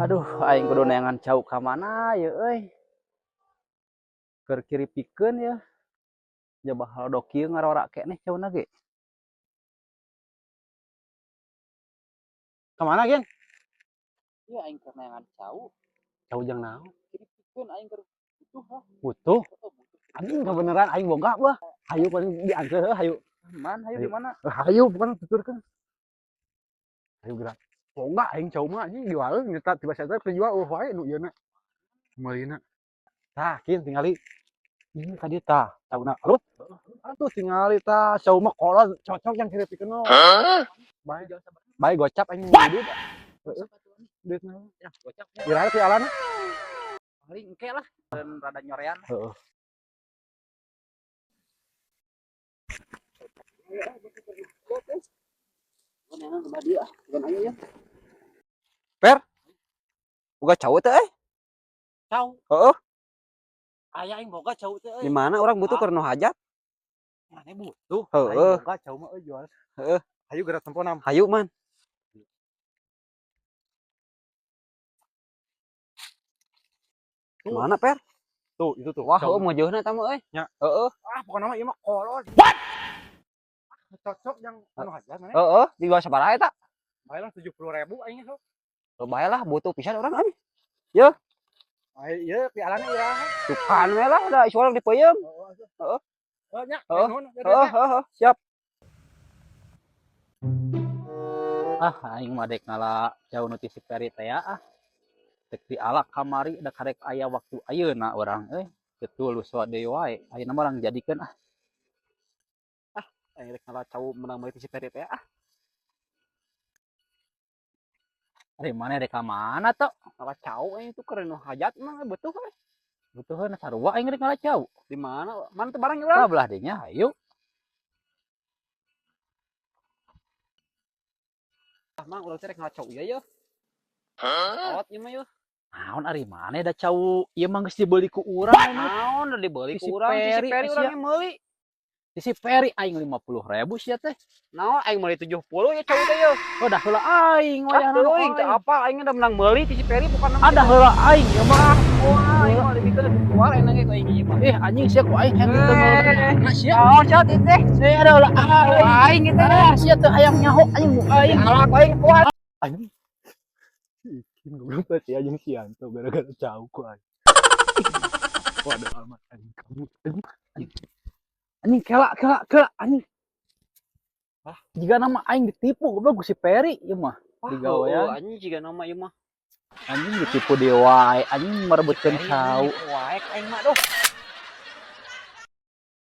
Aduh, aing kudu neangan cau ka mana ya euy. Keur kiri pikeun ya. Coba halodo kieu ngarora keneh cauna ge. Kemana Gen? Ieu aing keur neangan cau, Cau jeung naon? kiri pikeun aing keur butuh lah. Butuh. Heeh, butuh. Anjing kebeneran aing boga beuh. Hayu paling diangkeun heuh hayu. Man, hayu di mana? Hayu bukan tuturkeun. Hayu gerak. Boga aing cau mah anjing diwaleun nyeta tiba saja kejual wae nu ieu na. Meulina. Tah, kieu tingali. Ini ka dieu tah, cauna. Alus. Atuh tingali tah, cau mah kolot cocok yang kiri pikeun mah. Bae. Bae gocap aing duit. Heeh. Duit naon? Ya, gocap ya. Diraha ti alana? Paling engke lah, dan rada nyorean. Heeh. Neangan sama dia, bukan aing ya. Per, Boga cau teh euy. cau. Heeh. Aya aing boga cau teh Di euy. mana orang butuh keur nu hajat? Mane butuh? Heeh. Aing boga cau mah euy jual. Heeh. Hayu gerak temponam. Hayu man. Mana per? Tuh, itu tuh. Wah, cau. heuh mau jeuhna eta mah euy. Nya. Heeh. Ah, pokoknya mah ieu mah kolot. Cocok yang anu hajat mana? Heeh, dijual sabaraha eta? Bae lah 70.000 aing sok. Loba lah butuh pisan urang abi. Ai ieu pialana iraha. Tukan we lah da isi urang dipeuyeum. Heeh. Heeh, nya. Heeh. Nuhun. Heeh, siap. Ah, aing mah dek ngala jauh nu ti si Peri teh ya ah. Dek dialak kamari da karek aya waktu ayeuna urang euy. Betul lu deui wae. Ayeuna mah urang jadikeun ah. Aing rek ngala cau menang meuli si Peri teh ah. Ari mana dek ka mana tuh? Ngala cau aing tuh keur nu hajat mah butuh we. Butuheun sarua aing rek ngala jauh. Di mana? Mana teh barang ieu Tah urang? belah dinya hayu. Ah, mang urang teh rek ngala cau ieu yeuh. Kolot ieu mah yeuh. Naon ari mana da cau ieu mah geus dibeli ku urang anu. Naon udah dibeli Si ku urang si Peri, Peri sia. urang meuli. Di si Peri aing 50.000 sia teh. Naon aing meuli 70 ya cau teh yeuh. Oh dah heula aing Ah, wayahna teuing teh apa aing udah menang meuli ti si Peri bukan ada heula aing ya mah. Wah, aing mah lebih ke keluar enak ge aing ieu mah. Anjing sia ku aing henteu teu meuli. Nah sia. Naon sia teh teh? Saya ada heula Aing gitu Ah, sia teu hayang nyaho aing mu aing. Alak aing kuat. Anjing. Ikin goblok pasti anjing Sianto gara-gara jauh ku aing. Waduh amat anjing kamu. Anjing kela anjing. Ah, jika nama aing ditipu goblok ku si Peri ieu mah. Digawean. Anjing jiga nama ieu mah. Anjing ditipu deui wae, anjing merebutkeun cau. Wae aing mah doh.